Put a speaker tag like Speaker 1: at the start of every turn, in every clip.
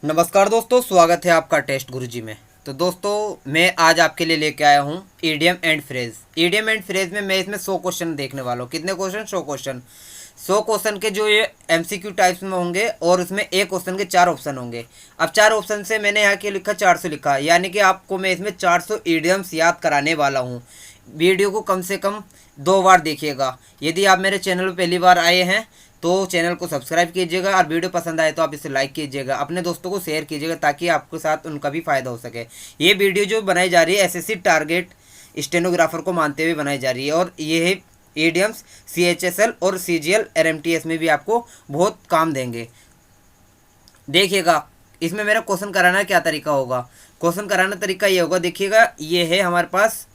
Speaker 1: नमस्कार दोस्तों, स्वागत है आपका टेस्ट गुरुजी में। तो दोस्तों, मैं आज आपके लिए लेके आया हूँ idiom and phrase. Idiom and phrase में मैं इसमें 100 क्वेश्चन देखने वाला हूँ। कितने क्वेश्चन? 100 क्वेश्चन। 100 क्वेश्चन के जो ये एमसीक्यू टाइप्स में होंगे और उसमें एक क्वेश्चन के 4 ऑप्शन होंगे। अब 4 ऑप्शन से मैंने यहाँ के लिखा 400 लिखा, यानी कि आपको मैं इसमें 400 ईडियम्स याद कराने वाला हूँ। वीडियो को कम से कम 2 बार देखिएगा। यदि आप मेरे चैनल पर पहली बार आए हैं तो चैनल को सब्सक्राइब कीजिएगा और वीडियो पसंद आए तो आप इसे लाइक कीजिएगा, अपने दोस्तों को शेयर कीजिएगा ताकि आपके साथ उनका भी फ़ायदा हो सके। ये वीडियो जो बनाई जा रही है एसएससी टारगेट स्टेनोग्राफर को मानते हुए बनाई जा रही है और ये है ईडियम्स सीएचएसएल और सीजीएल आरएमटीएस में भी आपको बहुत काम देंगे। देखिएगा, इसमें मेरा क्वेश्चन कराना क्या तरीका होगा। क्वेश्चन कराना तरीका ये होगा, देखिएगा ये है हमारे पास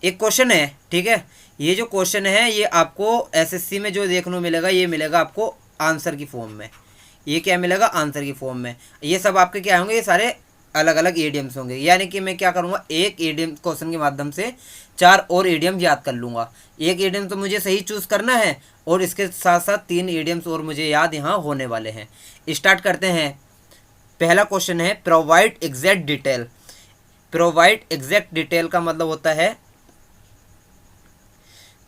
Speaker 1: एक क्वेश्चन है, ठीक है। ये जो क्वेश्चन है ये आपको एसएससी में जो देखने को मिलेगा ये मिलेगा आपको आंसर की फॉर्म में। ये क्या मिलेगा? आंसर की फॉर्म में। ये सब आपके क्या होंगे? ये सारे अलग अलग ईडियम्स होंगे। यानी कि मैं क्या करूँगा, एक ईडियम क्वेश्चन के माध्यम से 4 और ईडियम याद कर लूँगा। एक ईडियम तो मुझे सही चूज़ करना है और इसके साथ साथ 3 ईडियम्स और मुझे याद यहाँ होने वाले हैं। स्टार्ट करते हैं। पहला क्वेश्चन है provide exact detail. Provide exact detail का मतलब होता है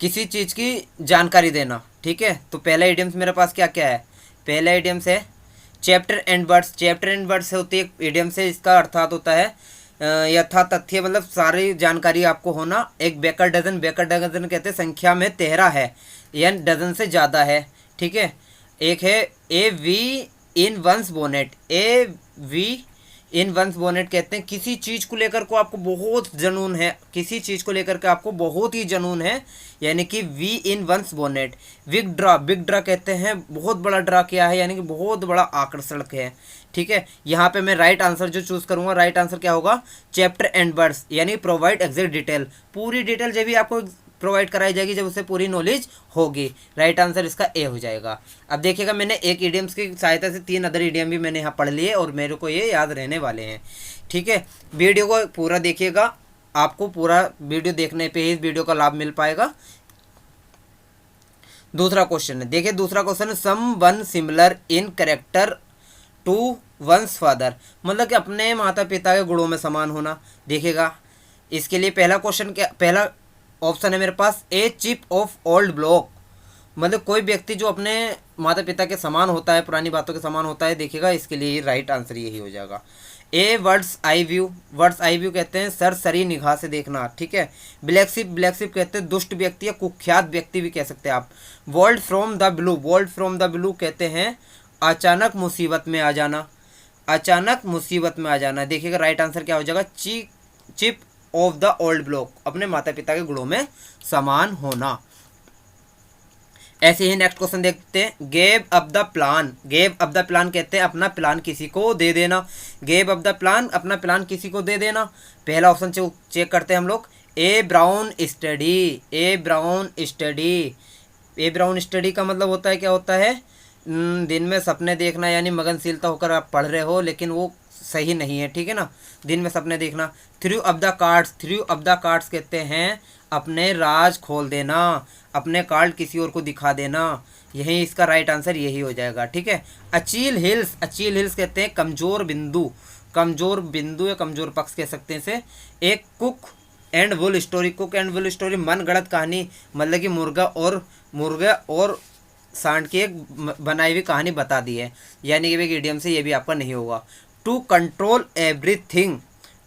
Speaker 1: किसी चीज़ की जानकारी देना, ठीक है। तो पहला इडियम्स मेरे पास क्या क्या है? पहला इडियम्स है chapter and words. Chapter and words होती है इडियम्स है, इसका अर्थात होता है यथा तथ्य, मतलब सारी जानकारी आपको होना। एक बेकर डजन, बेकर डजन कहते हैं संख्या में 13 है यानी डजन से ज़्यादा है, ठीक है। एक है a bee in one's bonnet. A bee in one's bonnet कहते हैं किसी चीज़ को लेकर को आपको बहुत जुनून है, किसी चीज़ को लेकर के आपको बहुत ही जुनून है, यानी कि bee in one's bonnet. Big draw, big draw कहते हैं बहुत बड़ा ड्रा किया है, यानी कि बहुत बड़ा आकर्षण है, ठीक है। यहाँ पे मैं राइट आंसर जो चूज़ करूँगा, राइट आंसर क्या होगा? चैप्टर एंड वर्ड्स, यानी प्रोवाइड एग्जैक्ट डिटेल। पूरी डिटेल जब भी आपको प्रोवाइड कराई जाएगी जब उसे पूरी नॉलेज होगी। राइट आंसर इसका ए हो जाएगा। अब देखिएगा, मैंने एक ईडियम्स की सहायता से 3 अदर ईडियम भी मैंने यहाँ पढ़ लिए और मेरे को ये याद रहने वाले हैं, ठीक है। वीडियो को पूरा देखिएगा, आपको पूरा वीडियो देखने पे ही इस वीडियो का लाभ मिल पाएगा। दूसरा क्वेश्चन है, देखिए दूसरा क्वेश्चन है someone similar in character to one's father, मतलब कि अपने माता पिता के गुणों में समान होना। देखिएगा इसके लिए पहला क्वेश्चन क्या, पहला ऑप्शन है मेरे पास a chip of old block, मतलब कोई व्यक्ति जो अपने माता पिता के समान होता है, पुरानी बातों के समान होता है। देखिएगा इसके लिए राइट आंसर यही हो जाएगा। A bird's eye view, bird's eye view कहते हैं सरसरी निगाह से देखना, ठीक है। ब्लैक शिप, ब्लैक शिप कहते हैं दुष्ट व्यक्ति या कुख्यात व्यक्ति भी कह सकते हैं आप। World from the blue, world from the blue कहते हैं अचानक मुसीबत में आ जाना, अचानक मुसीबत में आ जाना। देखिएगा राइट आंसर क्या हो जाएगा? Chip off the old block, अपने माता पिता के गुणों में समान होना। ऐसे ही नेक्स्ट क्वेश्चन देखते हैं gave up the plan. Gave up the plan कहते हैं अपना प्लान किसी को दे देना। गेव अप द प्लान, अपना प्लान किसी को दे देना। पहला ऑप्शन चेक करते हैं हम लोग। ए ब्राउन स्टडी, ए ब्राउन स्टडी। ए ब्राउन स्टडी का मतलब होता है, क्या होता है? दिन में सपने देखना, यानी मगनशीलता होकर आप पढ़ रहे हो, लेकिन वो सही नहीं है, ठीक है ना। दिन में सपने देखना। Through up the cards, through up the cards कहते हैं अपने राज खोल देना, अपने कार्ड किसी और को दिखा देना। यही इसका राइट आंसर यही हो जाएगा, ठीक है। अचील हिल्स, अचील हिल्स कहते हैं कमज़ोर बिंदु, कमज़ोर बिंदु या कमज़ोर पक्ष कह सकते हैं इसे। एक cock and bull story, cock and bull story मन गढ़ंत कहानी, मतलब कि मुर्गा और सांड की एक बनाई हुई कहानी बता दी है, यानी कि एक इडियम से ये भी आपका नहीं होगा। To control everything,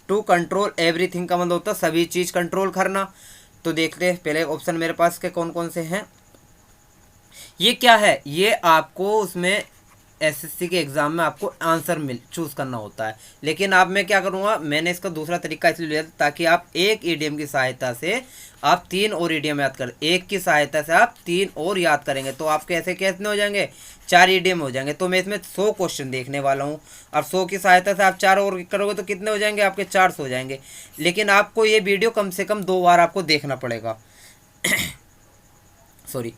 Speaker 1: to control everything का मतलब होता है सभी चीज़ कंट्रोल करना। तो देखते हैं पहले ऑप्शन मेरे पास के कौन कौन से हैं। ये क्या है? ये आपको उसमें एसएससी के एग्ज़ाम में आपको आंसर चूज़ करना होता है, लेकिन अब मैं क्या करूँगा, मैंने इसका दूसरा तरीका इसलिए लिया ताकि आप एक ईडियम की सहायता से आप 3 और ईडियम याद कर, एक की सहायता से आप 3 और याद करेंगे तो आपके ऐसे कितने हो जाएंगे? 4 ईडियम हो जाएंगे। तो मैं इसमें 100 क्वेश्चन देखने वाला हूँ और 100 की सहायता से आप 4 और करोगे तो कितने हो जाएंगे? आपके 400 हो जाएंगे। लेकिन आपको ये वीडियो कम से कम 2 बार आपको देखना पड़ेगा। सॉरी।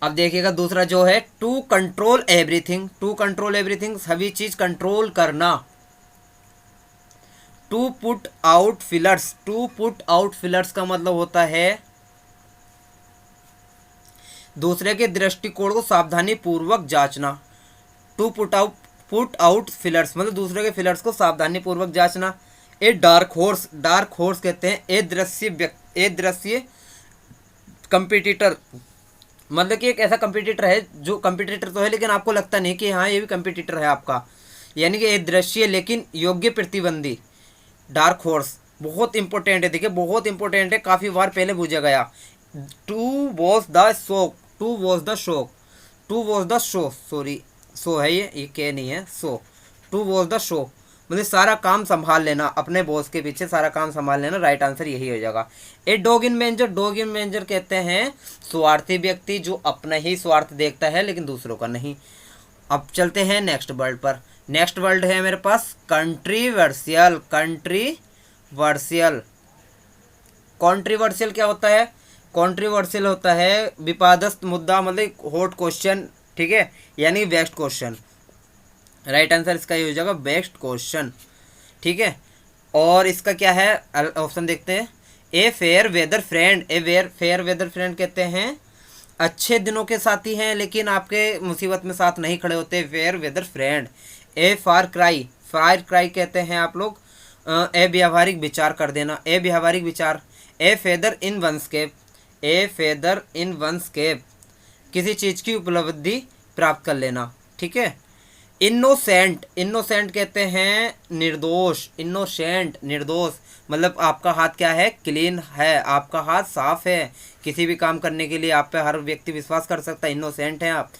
Speaker 1: अब देखिएगा दूसरा जो है to control everything, to control everything सभी चीज कंट्रोल करना। To put out feelers, to put out feelers का मतलब होता है दूसरे के दृष्टिकोण को सावधानी पूर्वक जांचना। To put out put out feelers मतलब दूसरे के फिलर्स को सावधानी पूर्वक जांचना। A dark horse, dark horse कहते हैं ए दृश्य कंपिटिटर, मतलब कि एक ऐसा कंपिटिटर है जो कंपिटिटर तो है लेकिन आपको लगता नहीं कि हाँ ये भी कंपिटिटर है आपका, यानी कि एक दृश्य लेकिन योग्य प्रतिद्वंदी। डार्क हॉर्स बहुत इंपॉर्टेंट है, देखिए बहुत इंपॉर्टेंट है, काफ़ी बार पहले पूछा गया। To was the shock, to was the shock, to was the show, sorry show है ये के नहीं है show, to was the show मतलब सारा काम संभाल लेना, अपने बॉस के पीछे सारा काम संभाल लेना, राइट आंसर यही हो जाएगा। A dog in मेंजर, dog in मेंजर कहते हैं स्वार्थी व्यक्ति जो अपना ही स्वार्थ देखता है लेकिन दूसरों का नहीं। अब चलते हैं नेक्स्ट वर्ड पर। नेक्स्ट वर्ड है मेरे पास कंट्रीवर्शियल, कंट्रीवर्शियल। कॉन्ट्रीवर्शियल क्या होता है? कॉन्ट्रीवर्शियल होता है विवादस्थ मुद्दा, मतलब हॉट क्वेश्चन, ठीक है, यानी बेस्ट क्वेश्चन। राइट आंसर इसका ये हो जाएगा बेस्ट क्वेश्चन, ठीक है। और इसका क्या है ऑप्शन देखते हैं। A fair weather friend, fair weather friend कहते हैं अच्छे दिनों के साथी हैं लेकिन आपके मुसीबत में साथ नहीं खड़े होते, फेयर वेदर फ्रेंड। ए फार क्राई, फायर क्राई कहते हैं आप लोग अव्यावहारिक विचार कर देना, अव्यावहारिक विचार। A feather in one's cap, a feather in one's cap किसी चीज़ की उपलब्धि प्राप्त कर लेना, ठीक है। इनोसेंट, इनोसेंट कहते हैं निर्दोष, इनोसेंट निर्दोष, मतलब आपका हाथ क्या है? क्लीन है, आपका हाथ साफ है, किसी भी काम करने के लिए आप पे हर व्यक्ति विश्वास कर सकता है, इनोसेंट हैं आप।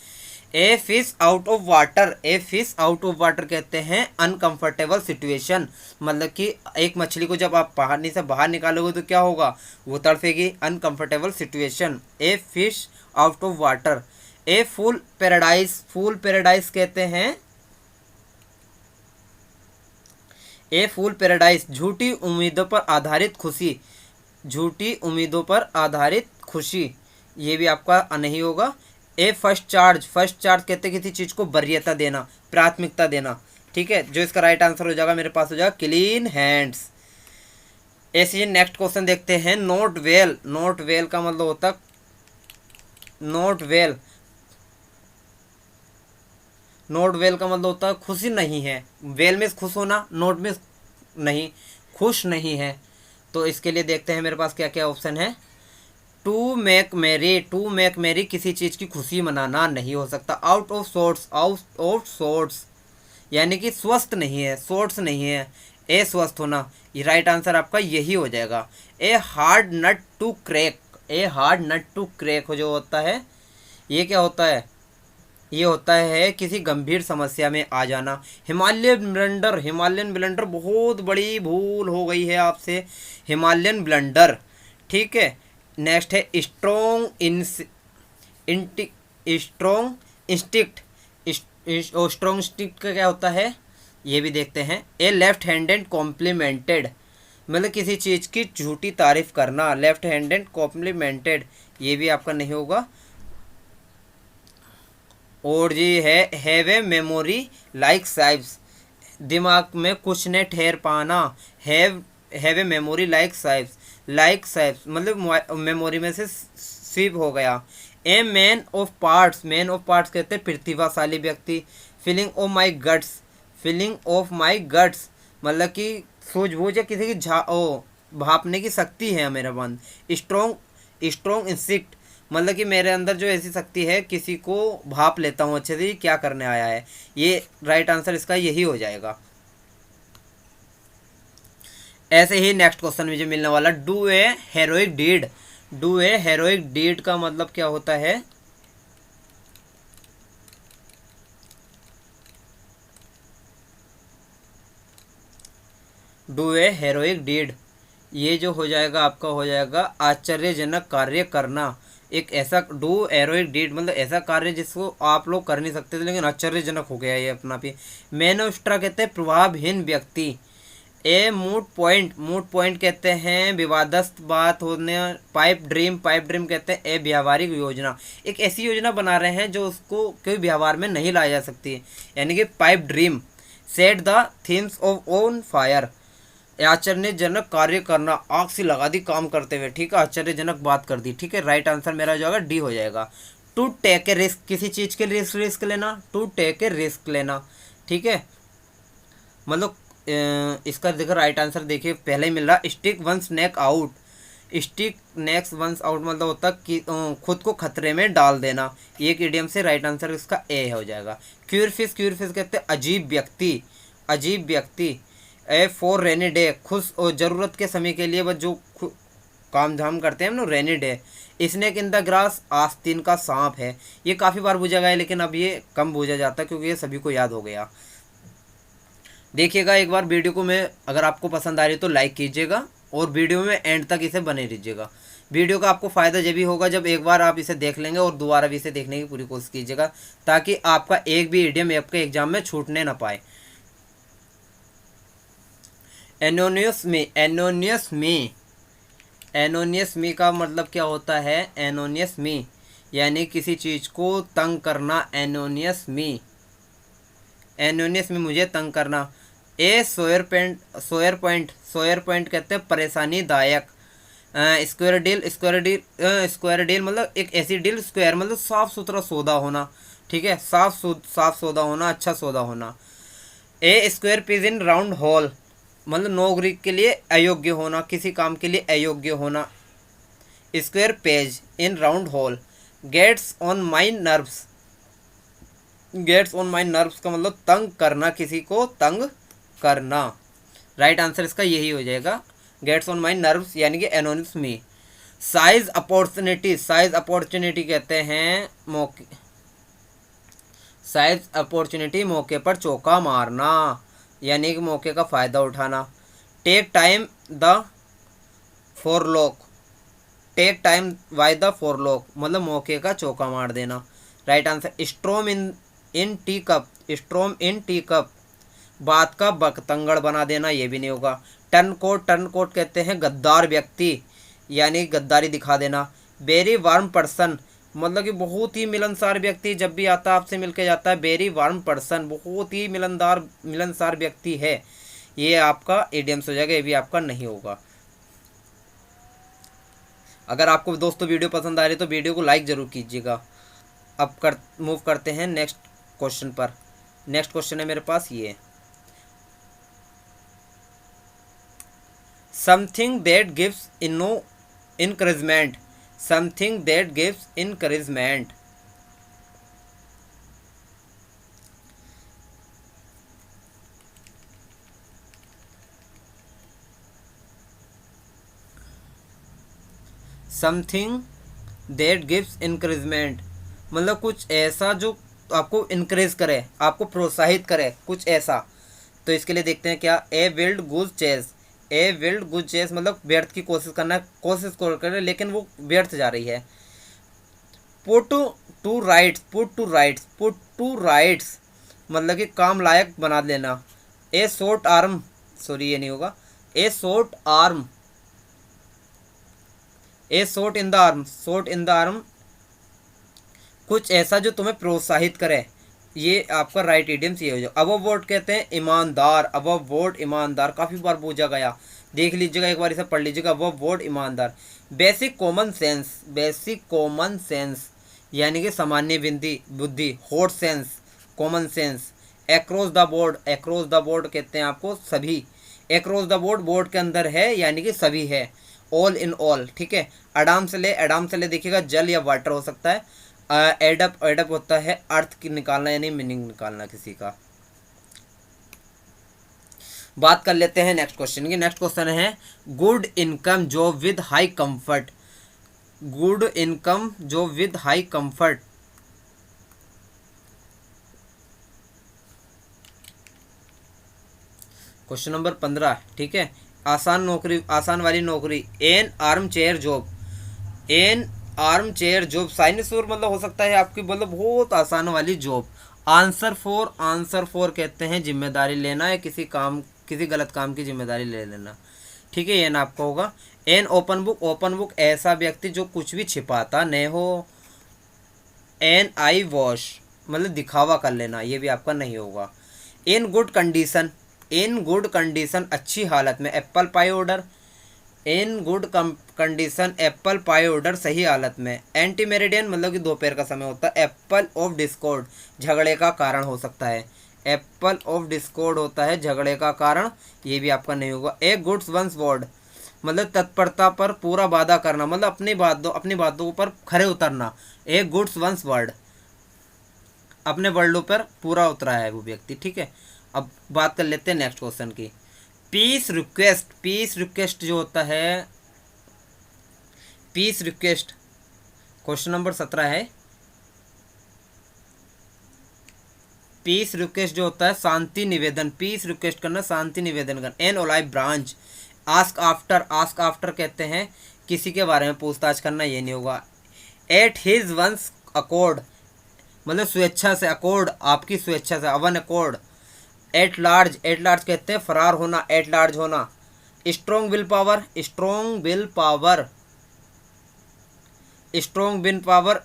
Speaker 1: ए fish out of water, A fish out of water कहते हैं अनकंफर्टेबल सिचुएशन, मतलब कि एक मछली को जब आप पानी से बाहर निकालोगे तो क्या होगा? वो तड़पेगी, uncomfortable situation. A fish out of water. A fool paradise, fool paradise कहते हैं ए फूल पैराडाइज झूठी उम्मीदों पर आधारित खुशी, झूठी उम्मीदों पर आधारित खुशी, ये भी आपका नहीं होगा। ए फर्स्ट चार्ज, फर्स्ट चार्ज कहते हैं किसी चीज़ को वरीयता देना, प्राथमिकता देना, ठीक है। जो इसका राइट आंसर हो जाएगा मेरे पास हो जाएगा क्लीन हैंड्स। ऐसे नेक्स्ट क्वेश्चन देखते हैं। नॉट वेल, नॉट वेल का मतलब होता नॉट वेल, नॉट वेल का मतलब होता है खुशी नहीं है, वेल में खुश होना, नॉट में नहीं, खुश नहीं है। तो इसके लिए देखते हैं मेरे पास क्या क्या ऑप्शन है। To make merry, to make merry किसी चीज़ की खुशी मनाना नहीं हो सकता। Out of sorts, out of sorts यानी कि स्वस्थ नहीं है, सोर्ट्स नहीं है, ए स्वस्थ होना, ये राइट आंसर आपका यही हो जाएगा। A hard nut to crack, a hard nut to crack जो होता है ये क्या होता है? ये होता है किसी गंभीर समस्या में आ जाना। हिमालयन ब्लंडर, हिमालयन ब्लंडर बहुत बड़ी भूल हो गई है आपसे, हिमालयन ब्लंडर, ठीक है। नेक्स्ट है strong strong instinct, strong instinct का क्या होता है ये भी देखते हैं। ए लेफ्ट हैंडेड कॉम्प्लीमेंटेड, मतलब किसी चीज़ की झूठी तारीफ करना, लेफ्ट हैंडेड कॉम्प्लीमेंटेड, ये भी आपका नहीं होगा। और जी है हैव ए मेमोरी लाइक साइब्स, दिमाग में कुछ ने ठहर पाना, हैव ए मेमोरी लाइक साइब्स, लाइक साइब्स मतलब मेमोरी में से स्वीप हो गया। A man of parts, man of parts कहते हैं प्रतिभाशाली व्यक्ति। Feeling of my guts, feeling of my guts मतलब कि सूझबूझ या किसी की भापने की शक्ति है मेरा मन। स्ट्रॉन्ग, स्ट्रॉन्ग इंस्टिक्ट मतलब कि मेरे अंदर जो ऐसी शक्ति है किसी को भाप लेता हूँ अच्छे से क्या करने आया है, ये राइट आंसर इसका यही हो जाएगा। ऐसे ही नेक्स्ट क्वेश्चन मुझे मिलने वाला do a heroic deed, do a heroic deed का मतलब क्या होता है? डू ए हेरोइक डीड ये जो हो जाएगा आपका हो जाएगा आश्चर्यजनक कार्य करना। एक ऐसा डू हेरोइक डीड मतलब ऐसा कार्य जिसको आप लोग कर नहीं सकते थे लेकिन आश्चर्यजनक हो गया ये अपना भी। मैनोस्ट्रा कहते हैं प्रभावहीन व्यक्ति। ए मूट पॉइंट, मूट पॉइंट कहते हैं विवादस्थ बात होने। पाइप ड्रीम, पाइप ड्रीम कहते हैं ए व्यावहारिक योजना, एक ऐसी योजना बना रहे हैं जो उसको कोई व्यवहार में नहीं लाई जा सकती, यानी कि pipe dream. Set the things of on fire, आश्चर्यजनक कार्य करना, आग से लगा दी काम करते हुए, ठीक है, आश्चर्यजनक बात कर दी, ठीक है। राइट आंसर मेरा हो जाएगा डी हो जाएगा। टू टेक ए रिस्क, किसी चीज़ के लिए रिस्क लेना, टू टेक ए रिस्क लेना, ठीक है, मतलब इसका देखो राइट आंसर देखिए पहले ही मिल रहा, stick one's neck out. Stick necks one's out मतलब होता कि खुद को खतरे में डाल देना। एक इडियम से राइट आंसर इसका ए हो जाएगा। क्यूरफिश, क्यूरफिश कहते हैं अजीब व्यक्ति, अजीब व्यक्ति। ए फॉर रेनी डे, खुश और ज़रूरत के समय के लिए बस जो काम धाम करते हैं हम लोग, rainy day. Snake in the grass, आस्तीन का सांप है। ये काफ़ी बार पूछा गया है लेकिन अब ये कम पूछा जाता है क्योंकि ये सभी को याद हो गया। देखिएगा एक बार वीडियो को, मैं अगर आपको पसंद आ रही तो लाइक कीजिएगा और वीडियो में एंड तक इसे बने रहिएगा। वीडियो का आपको फ़ायदा जब भी होगा जब एक बार आप इसे देख लेंगे और दोबारा भी इसे देखने की पूरी कोशिश कीजिएगा ताकि आपका एक भी इडियम आपके एग्जाम में छूटने ना पाए। एनोनियस में, एनोनियस में, एनोनियस मी का मतलब क्या होता है? एनोनियस मी यानी किसी चीज़ को तंग करना। एनोनियस मी, एनोनियस में मुझे तंग करना। ए सोयर पॉइंट, सोयर पॉइंट, सोयर पॉइंट कहते हैं परेशानी दायक। Square deal, square deal, square deal मतलब एक ऐसी डील, स्क्वायर मतलब साफ़ सुथरा सौदा होना, ठीक है, साफ सौदा होना, अच्छा सौदा होना। A square peg in round hole मतलब नौकरी के लिए अयोग्य होना, किसी काम के लिए अयोग्य होना। Square peg in round hole. Gets on my nerves, gets on my nerves का मतलब तंग करना, किसी को तंग करना। राइट आंसर इसका यही हो जाएगा, गेट्स ऑन माई नर्व्स यानी कि एनोनिमस मी। साइज अपॉर्चुनिटी, साइज अपॉर्चुनिटी कहते हैं मौके, साइज अपॉर्चुनिटी मौके पर चौका मारना यानी कि मौके का फ़ायदा उठाना। Take time the forelock, take time by the forelock मतलब मौके का चौका मार देना। Right answer storm in teacup, storm in teacup बात का बकतंगड़ बना देना, ये भी नहीं होगा। टर्न कोट, टर्न कोट कहते हैं गद्दार व्यक्ति यानी गद्दारी दिखा देना। वेरी वार्म पर्सन मतलब कि बहुत ही मिलनसार व्यक्ति, जब भी आता है आपसे मिलके जाता है। वेरी वार्म पर्सन बहुत ही मिलनसार व्यक्ति है, ये आपका इडियम्स हो जाएगा, ये भी आपका नहीं होगा। अगर आपको दोस्तों वीडियो पसंद आ रही है तो वीडियो को लाइक ज़रूर कीजिएगा। अब मूव करते हैं नेक्स्ट क्वेश्चन पर। नेक्स्ट क्वेश्चन है मेरे पास ये, something that gives encouragement, something that gives encouragement. Something that gives encouragement मतलब कुछ ऐसा जो आपको इनकरेज करे, आपको प्रोत्साहित करे, कुछ ऐसा। तो इसके लिए देखते हैं क्या। ए विल्ड गुज चेस, ए विल्ड गुज चेस मतलब व्यर्थ की कोशिश करना, कोशिश करे लेकिन वो व्यर्थ जा रही है। Put to rights, put to rights, put to rights मतलब कि काम लायक बना लेना। ए शॉर्ट आर्म, सॉरी ये नहीं होगा। ए short arm, A shot in the arm, shot in the arm कुछ ऐसा जो तुम्हें प्रोत्साहित करे, ये आपका राइट इडियम्स ये हो जाए। अबव वर्ड कहते हैं ईमानदार, अबव वर्ड ईमानदार काफ़ी बार पूछा गया, देख लीजिएगा एक बार इसे पढ़ लीजिएगा। अबव वर्ड ईमानदार। Basic common sense, basic common sense यानी कि सामान्य बुद्धि। Hot sense, common sense. Across the board, across the board कहते हैं आपको सभी, एक्रॉस द बोर्ड बोर्ड के अंदर है यानी कि सभी है। ऑल इन ऑल, ठीक है। अडाम से ले, अडाम से ले देखिएगा जल या वाटर हो सकता है। एडअप, एडअप होता है अर्थ की निकालना यानी मीनिंग निकालना किसी का। बात कर लेते हैं नेक्स्ट क्वेश्चन की। नेक्स्ट क्वेश्चन है good income job with high comfort, good income job with high comfort. Question number 15, ठीक है। आसान नौकरी, आसान वाली नौकरी। An armchair job, an armchair job sinecure मतलब हो सकता है आपकी मतलब बहुत आसान वाली job. Answer for, answer for कहते हैं जिम्मेदारी लेना है किसी काम, किसी गलत काम की जिम्मेदारी ले लेना, ठीक है। ये ना आपका होगा। An open book, open book ऐसा व्यक्ति जो कुछ भी छिपाता नहीं हो। एन आई वॉश मतलब दिखावा कर लेना, ये भी आपका नहीं होगा। In good condition, in good condition अच्छी हालत में। Apple pie order, in good condition apple pie order सही हालत में। एंटी मेरिडियन मतलब कि दोपहर का समय होता है। एप्पल ऑफ डिस्कॉर्ड झगड़े का कारण हो सकता है। एप्पल ऑफ डिस्कॉर्ड होता है झगड़े का कारण, ये भी आपका नहीं होगा। ए गुड्स वंस वर्ड मतलब तत्परता पर पूरा वादा करना, मतलब अपनी बातों पर खरे उतरना। ए गुड्स वंस वर्ड अपने वर्डों पर पूरा उतरा है वो व्यक्ति, ठीक है। अब बात कर लेते हैं नेक्स्ट क्वेश्चन की। पीस रिक्वेस्ट जो होता है, पीस रिक्वेस्ट क्वेश्चन नंबर 17 है। पीस रिक्वेस्ट जो होता है शांति निवेदन, पीस रिक्वेस्ट करना, शांति निवेदन करना। एन ओलाइव ब्रांच आस्क आफ्टर कहते हैं किसी के बारे में पूछताछ करना, ये नहीं होगा। एट हिज वंस अकॉर्ड मतलब स्वेच्छा से, अकॉर्ड आपकी स्वेच्छा से, अवन अकॉर्ड। एट लार्ज कहते हैं फरार होना, एट लार्ज होना। स्ट्रॉन्ग विल पावर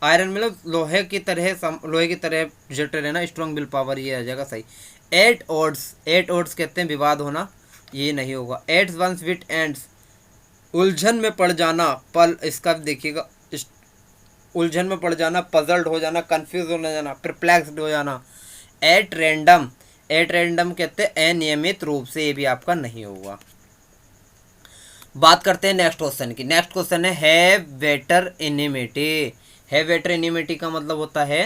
Speaker 1: आयरन मतलब लोहे की तरह जटे रहना, स्ट्रॉन्ग विल पावर ये आ जाएगा सही। एट ओड्स कहते हैं विवाद होना, ये नहीं होगा। एट वंस विट एंड्स उलझन में पड़ जाना, इसका देखिएगा, उलझन में पड़ जाना, पजल्ड हो जाना, कंफ्यूज हो जाना, परप्लेक्स्ड हो जाना। एट रैंडम कहते हैं अनियमित रूप से, ये भी आपका नहीं होगा। बात करते हैं नेक्स्ट क्वेश्चन की। नेक्स्ट क्वेश्चन है हैव वेटर इनिमिटी। हैव वेटर इनिमिटी का मतलब होता है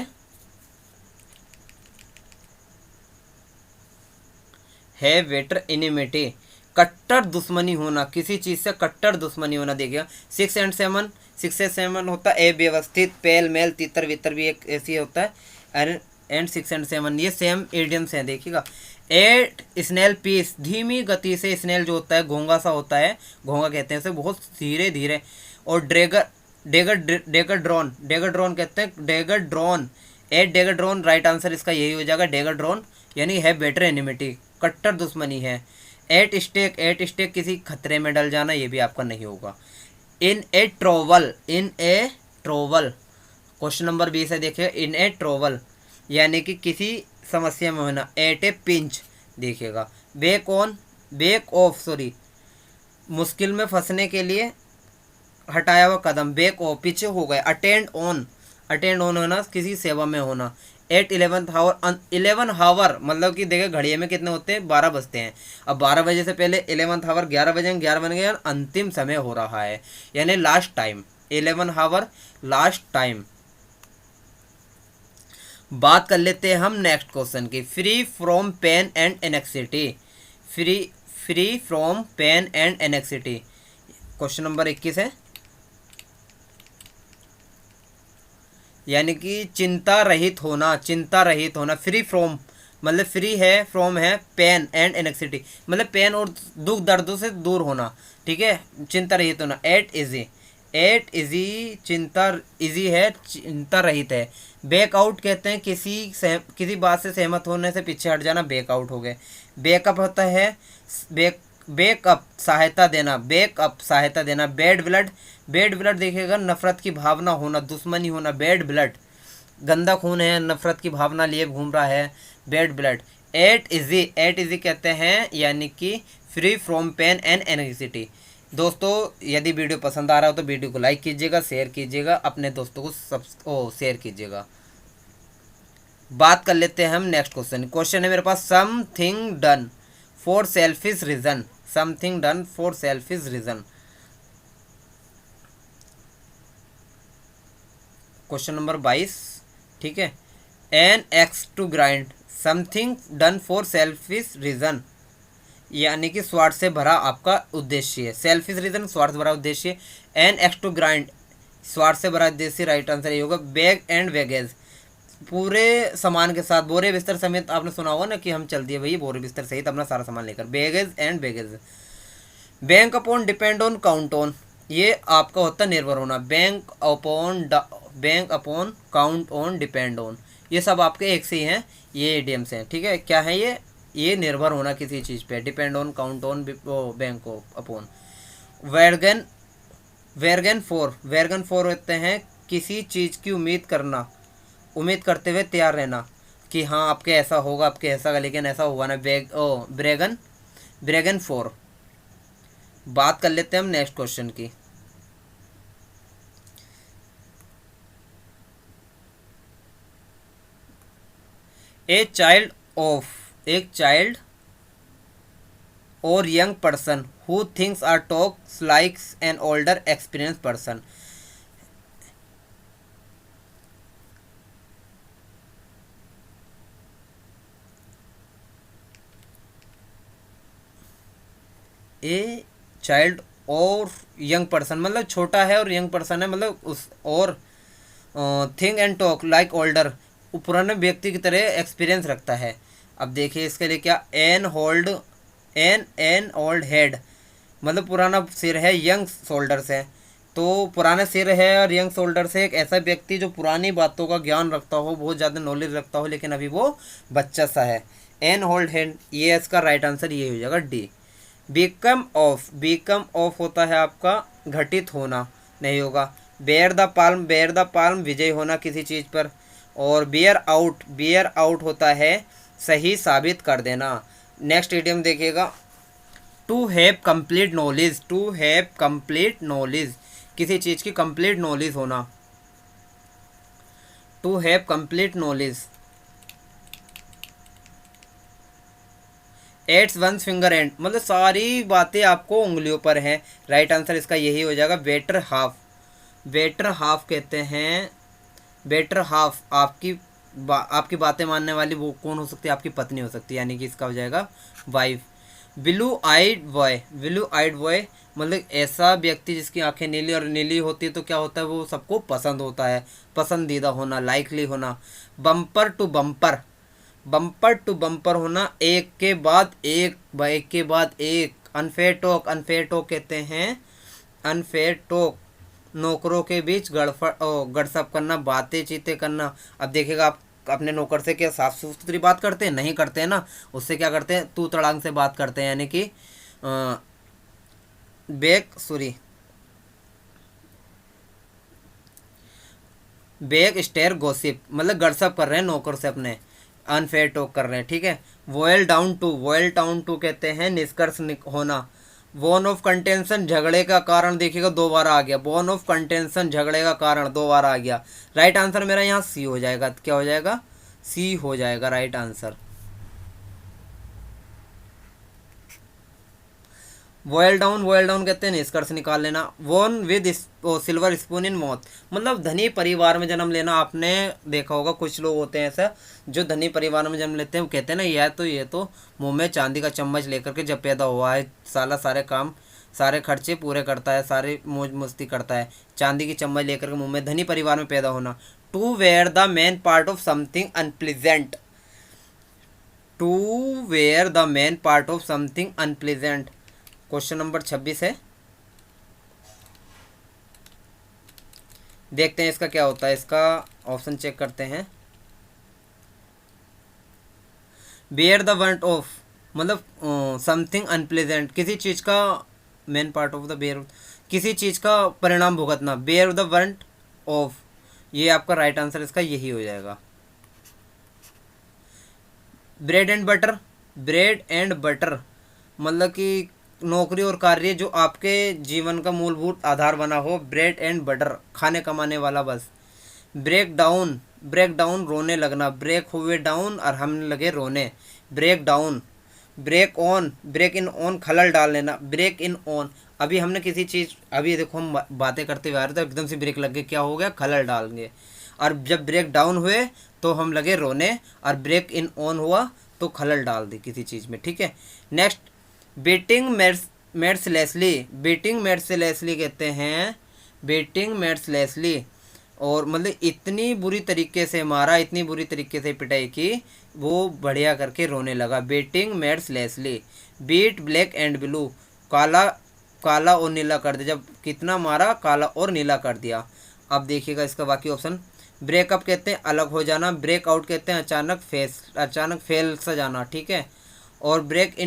Speaker 1: हैव वेटर इनिमिटी कट्टर दुश्मनी होना, किसी चीज से कट्टर दुश्मनी होना। देखिएगा 6 and 7 होता है अव्यवस्थित, पेल मेल, तितर वितर भी एक ऐसी होता है। एंड 6 and 7 ये सेम एडियम्स हैं। देखिएगा एट स्नेल पीस धीमी गति से, स्नेल जो होता है घोंगा सा होता है, घोंगा कहते हैं उसे, बहुत धीरे धीरे। और डेगर ड्रोन कहते हैं dagger drawn. At dagger drawn right answer इसका यही हो जाएगा, डेगर ड्रोन यानी है बेटर एनिमिटी, कट्टर दुश्मनी है। एट स्टेक किसी खतरे में डल जाना, ये भी आपका नहीं होगा। इन ए ट्रोवल क्वेश्चन नंबर 20 है। देखिए इन ए ट्रोवल यानी कि किसी समस्या में होना। एट ए पिंच देखिएगा बेक ऑफ मुश्किल में फंसने के लिए हटाया हुआ कदम, बेक ऑफ पीछे हो गए। अटेंड ऑन होना, किसी सेवा में होना। एट 11th हावर मतलब कि देखिए घड़िये में कितने होते हैं, 12 बजते हैं। अब 12 बजे से पहले 11th हावर 11 बजे, 11 बन गए, अंतिम समय हो रहा है यानी last time. 11 hour last time. बात कर लेते हैं हम नेक्स्ट क्वेश्चन की। Free from pain and anxiety. Free from pain and anxiety question number 21 है। यानी कि चिंता रहित होना। फ्री फ्रॉम मतलब फ्री है, फ्रॉम है, पेन एंड एनेक्सिटी मतलब पेन और दुख दर्दों से दूर होना, ठीक है, चिंता रहित होना। एट इजी चिंता रहित है। बैक आउट कहते हैं किसी बात से सहमत होने से पीछे हट जाना, बैक आउट हो गए। बैकअप होता है बैकअप सहायता देना। बैड ब्लड देखिएगा नफरत की भावना होना, दुश्मनी होना। बैड ब्लड गंदा खून है, नफरत की भावना लिए घूम रहा है, बैड ब्लड। एट इजी कहते हैं यानी कि free from pain and anxiety. दोस्तों यदि वीडियो पसंद आ रहा हो तो वीडियो को लाइक कीजिएगा, शेयर कीजिएगा, अपने दोस्तों को शेयर कीजिएगा। बात कर लेते हैं हम नेक्स्ट क्वेश्चन है मेरे पास। Something done for selfish reason. Question number 22, ठीक है। An axe to grind something done for selfish reason यानी कि स्वार्थ से भरा आपका उद्देश्य है। सेल्फिश रीजन स्वार्थ भरा उद्देश्य। एन एक्स टू ग्राइंड स्वार्थ से भरा उद्देश्य, राइट आंसर ये होगा। बैग एंड बैगेज पूरे सामान के साथ, बोरे बिस्तर समेत, आपने सुना होगा ना कि हम चल दिए भाई बोरे बिस्तर सहित अपना सारा सामान लेकर। Baggage and baggage. Bank upon depend on count on ये आपका होता है निर्भर होना। Bank upon count on depend on ये सब आपके एक से ही हैं, ये एडियम्स हैं, ठीक है। क्या है ये निर्भर होना किसी चीज़ पे, depend on, count on, bank upon. वेरगन फोर होते हैं किसी चीज़ की उम्मीद करते हुए तैयार रहना कि हाँ आपके ऐसा होगा, आपके ऐसा होगा, लेकिन ऐसा हुआ ना। ब्रेगन फोर। बात कर लेते हैं हम नेक्स्ट क्वेश्चन की। ए चाइल्ड ऑफ एक child or young person who thinks or talks likes an older experience person. A child or young person मतलब छोटा है और यंग पर्सन है, मतलब उस और think and talk like older पुराने व्यक्ति की तरह एक्सपीरियंस रखता है। अब देखिए इसके लिए क्या, एन ओल्ड हेड मतलब पुराना सिर है, यंग शोल्डर्स है। तो पुराने सिर है और यंग शोल्डर से एक ऐसा व्यक्ति जो पुरानी बातों का ज्ञान रखता हो, बहुत ज़्यादा नॉलेज रखता हो, लेकिन अभी वो बच्चा सा है। एन होल्ड हैंड, ये इसका राइट आंसर ये हो जाएगा डी। बीकम ऑफ होता है आपका घटित होना, नहीं होगा। बेयर द पाल्म विजय होना किसी चीज़ पर। और बियर आउट होता है सही साबित कर देना। नेक्स्ट इडियम देखिएगा, टू हैव कंप्लीट नॉलेज किसी चीज़ की कंप्लीट नॉलेज होना। To have complete knowledge. At one's finger end मतलब सारी बातें आपको उंगलियों पर हैं। राइट आंसर इसका यही हो जाएगा बेटर हाफ कहते हैं। बेटर हाफ आपकी बातें मानने वाली वो कौन हो सकती है, आपकी पत्नी हो सकती है, यानी कि इसका हो जाएगा वाइफ। ब्लू आइड बॉय मतलब ऐसा व्यक्ति जिसकी आंखें नीली और नीली होती है तो क्या होता है, वो सबको पसंद होता है, पसंदीदा होना, लाइकली होना। बम्पर टू बम्पर होना, एक के बाद एक। अनफेयर टॉक कहते हैं। अनफेयर टॉक नौकरों के बीच गड़सप करना, बातें चीतें करना। अब देखिएगा आप अपने नौकर से क्या साफ सुथरी बात करते हैं, नहीं करते हैं ना, उससे क्या करते हैं, तू तड़ांग से बात करते हैं, यानी कि बैक स्टेयर गॉसिप मतलब गड़सप कर रहे हैं नौकर से अपने, अनफेयर टॉक कर रहे हैं, ठीक है। वॉयल डाउन टू कहते हैं निष्कर्ष होना। बोन ऑफ कंटेंशन झगड़े का कारण, देखिएगा 2 बार आ गया, बोन ऑफ कंटेंशन झगड़े का कारण 2 बार आ गया। राइट आंसर मेरा यहाँ सी हो जाएगा। क्या हो जाएगा, सी हो जाएगा राइट आंसर। बॉयल डाउन कहते हैं निष्कर्ष निकाल लेना। वोन विद सिल्वर स्पून इन मौत मतलब धनी परिवार में जन्म लेना। आपने देखा होगा कुछ लोग होते हैं ऐसा जो धनी परिवार में जन्म लेते हैं, वो कहते हैं ना ये तो मुंह में चांदी का चम्मच लेकर के जब पैदा हुआ है, साला सारे काम सारे खर्चे पूरे करता है, सारे मौज मस्ती करता है, चांदी की चम्मच लेकर के मुंह में। धनी परिवार में पैदा होना। To where the main part of something unpleasant. Question number 26 है, देखते हैं इसका क्या होता है। इसका ऑप्शन चेक करते हैं। बेयर द वर्ट ऑफ मतलब समथिंग अनप्लेजेंट किसी चीज़ का main part of the bear किसी चीज़ का परिणाम भुगतना। बेयर द वर्ट ऑफ, ये आपका राइट आंसर इसका यही हो जाएगा। ब्रेड एंड बटर मतलब कि नौकरी और कार्य जो आपके जीवन का मूलभूत आधार बना हो। ब्रेड एंड बटर खाने कमाने वाला बस। ब्रेक डाउन रोने लगना। ब्रेक हुए डाउन और हम लगे रोने। Break down. Break in on खलल डाल लेना। ब्रेक इन ऑन अभी हमने किसी चीज़, अभी देखो हम बातें करते हुए आ रहे थे, एकदम से ब्रेक लग गए, क्या हो गया, खलल डालेंगे। और जब ब्रेक डाउन हुए तो हम लगे रोने, और ब्रेक इन ऑन हुआ तो खलल डाल दी किसी चीज़ में, ठीक है। नेक्स्ट, बीटिंग मेर्सिलेसली कहते हैं। बीटिंग मेर्सिलेसली और मतलब इतनी बुरी तरीके से मारा, इतनी बुरी तरीके से पिटाई की, वो बढ़िया करके रोने लगा। Beating mercilessly. Beat black and blue काला और नीला कर दिया। जब कितना मारा, काला और नीला कर दिया। अब देखिएगा इसका बाकी ऑप्शन। ब्रेकअप कहते हैं अलग हो जाना। ब्रेक आउट कहते हैं अचानक फैल सा जाना, ठीक है। और ब्रेक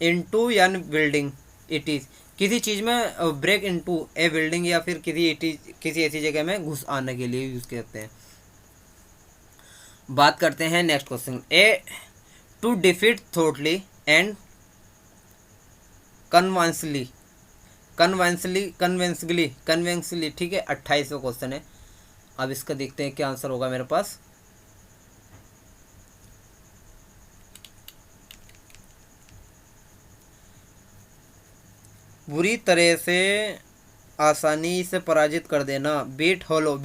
Speaker 1: इनटू यानी बिल्डिंग इट इज़ किसी चीज़ में ब्रेक इनटू ए बिल्डिंग या फिर किसी ऐसी जगह में घुस आने के लिए यूज़ करते हैं। बात करते हैं next question. A to defeat thoroughly and convincingly, ठीक है। 28वां क्वेश्चन है। अब इसका देखते हैं क्या आंसर होगा मेरे पास। बुरी तरह से आसानी से पराजित कर देना। Beat hollow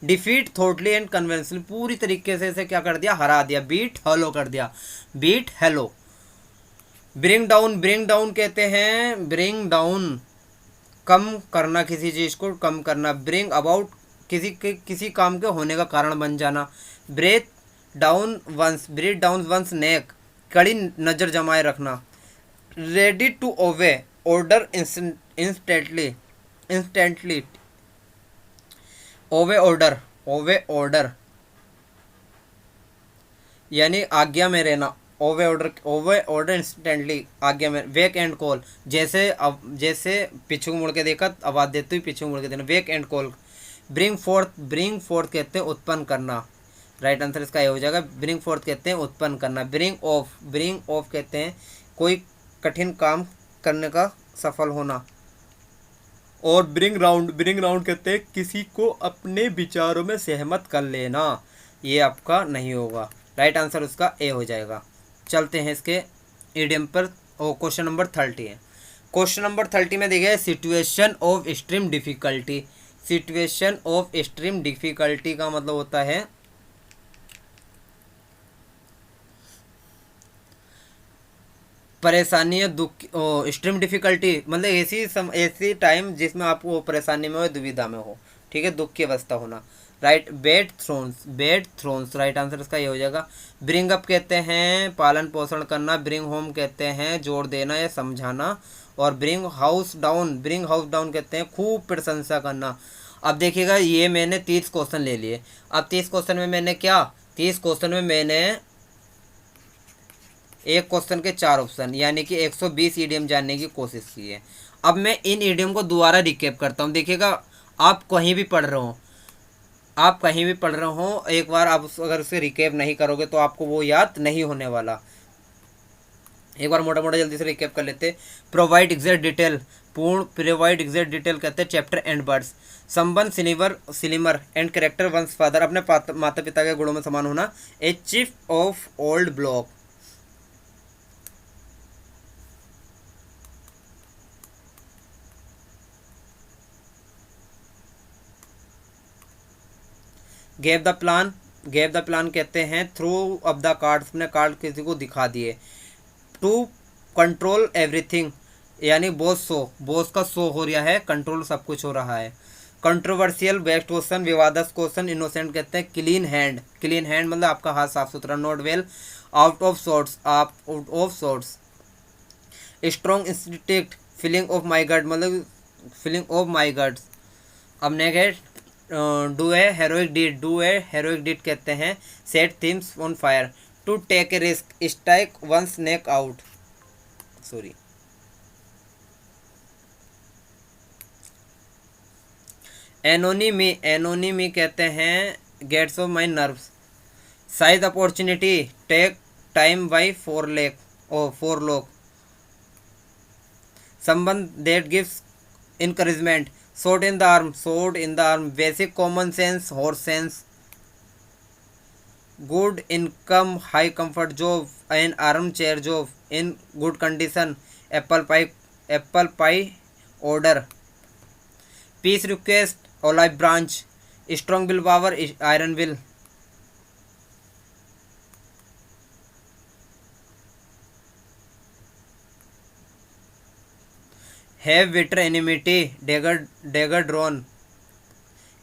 Speaker 1: defeat thoroughly and conventionally, पूरी तरीके से इसे क्या कर दिया, हरा दिया, बीट होलो कर दिया, बीट हेलो। ब्रिंग डाउन कहते हैं ब्रिंग डाउन, कम करना, किसी चीज़ को कम करना। ब्रिंग अबाउट, किसी काम के होने का कारण बन जाना। ब्रीथ डाउन वंस नेक, कड़ी नज़र जमाए रखना। Ready to obey, order instantly. Obey order यानी आज्ञा में रहना। ओवे ऑर्डर इंस्टेंटली, आज्ञा में। वेक एंड कॉल, जैसे पीछू मुड़ के देखा, आवाज़ देते हुए पीछू मुड़ के देना, वेक एंड कॉल। ब्रिंग फोर्थ कहते हैं उत्पन्न करना। राइट आंसर इसका ये हो जाएगा, ब्रिंग फोर्थ कहते हैं उत्पन्न करना। ब्रिंग ऑफ कहते हैं कोई कठिन काम करने का सफल होना। और ब्रिंग राउंड कहते हैं किसी को अपने विचारों में सहमत कर लेना। ये आपका नहीं होगा, राइट आंसर उसका ए हो जाएगा। चलते हैं इसके इडियम पर। क्वेश्चन नंबर 30 है। क्वेश्चन नंबर 30 में देखिए, situation of extreme difficulty. Situation of extreme difficulty का मतलब होता है परेशानी या दुख। एक्सट्रीम डिफिकल्टी मतलब ऐसी टाइम जिसमें आप वो परेशानी में हो, दुविधा में हो, ठीक है, दुख की अवस्था होना। Right, bed thrones, right answer इसका ये हो जाएगा। ब्रिंग अप कहते हैं पालन पोषण करना। ब्रिंग होम कहते हैं जोर देना या समझाना। और ब्रिंग हाउस डाउन कहते हैं खूब प्रशंसा करना। अब देखिएगा, ये मैंने 30 क्वेश्चन ले लिए। अब 30 क्वेश्चन में मैंने एक क्वेश्चन के 4 ऑप्शन यानी कि 120 ईडियम जानने की कोशिश की है। अब मैं इन ईडियम को दोबारा रिकेप करता हूँ। देखिएगा, आप कहीं भी पढ़ रहे हो, एक बार आप अगर उसे रिकेप नहीं करोगे तो आपको वो याद नहीं होने वाला। एक बार मोटा मोटा जल्दी से रिकेप कर लेते। प्रोवाइड एग्जैक्ट डिटेल कहते हैं चैप्टर एंड वर्ड्स। संबंध similar and character one's father, अपने माता पिता के गुणों में समान होना। A chip of old block. Gave the plan कहते हैं थ्रू ऑफ द कार्ड, अपने कार्ड किसी को दिखा दिए। टू कंट्रोल एवरीथिंग यानी बॉस का शो हो रहा है, कंट्रोल सब कुछ हो रहा है। कंट्रोवर्शियल बेस्ट क्वेश्चन, विवादस क्वेश्चन। इनोसेंट कहते हैं क्लीन हैंड मतलब आपका हाथ साफ सुथरा। Not well, out of sorts. Strong instinct, feeling of my gut मतलब फीलिंग ऑफ माई गट्स। अब next, do a heroic deed कहते हैं set Thames on fire. To take a risk, strike one's neck out. Sorry, annoy me कहते हैं gets of my nerves. Seize opportunity, take time by forelock. संबंध that gives encouragement, sword in the arm, basic common sense, horse sense. Good income, high comfort job, an armchair job, in good condition, apple pie order. Peace request, olive branch, strong willpower, iron will. Have bitter enmity, dagger drawn.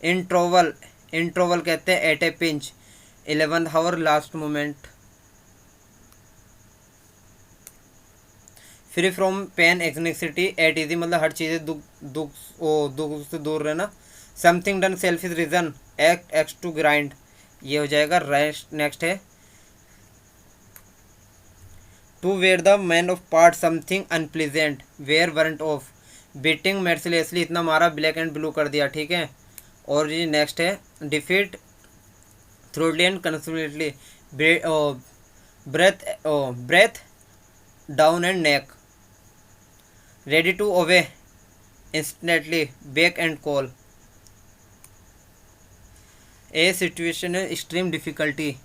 Speaker 1: In trouble कहते हैं at a pinch, 11th hour, last moment. Free from pain, anxiety, at easy मतलब हर चीज़ दुख से दूर रहना। Something done, selfish reason, axe to grind, ये हो जाएगा। नेक्स्ट है to where the man of part, something unpleasant, wear warrant of. Beating mercilessly, इतना मारा, ब्लैक एंड ब्लू कर दिया, ठीक है। और ये नेक्स्ट है defeat thoroughly and conclusively, breathe down and neck. Ready to obey instantly, beck and call. A situation है एक्सट्रीम डिफिकल्टी,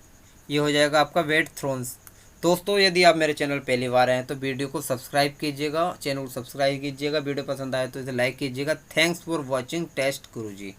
Speaker 1: ये हो जाएगा आपका वेट थ्रोन्स। दोस्तों यदि आप मेरे चैनल पहली बार आए हैं तो वीडियो को सब्सक्राइब कीजिएगा, चैनल को सब्सक्राइब कीजिएगा, वीडियो पसंद आए तो इसे लाइक कीजिएगा। Thanks for watching test Guruji.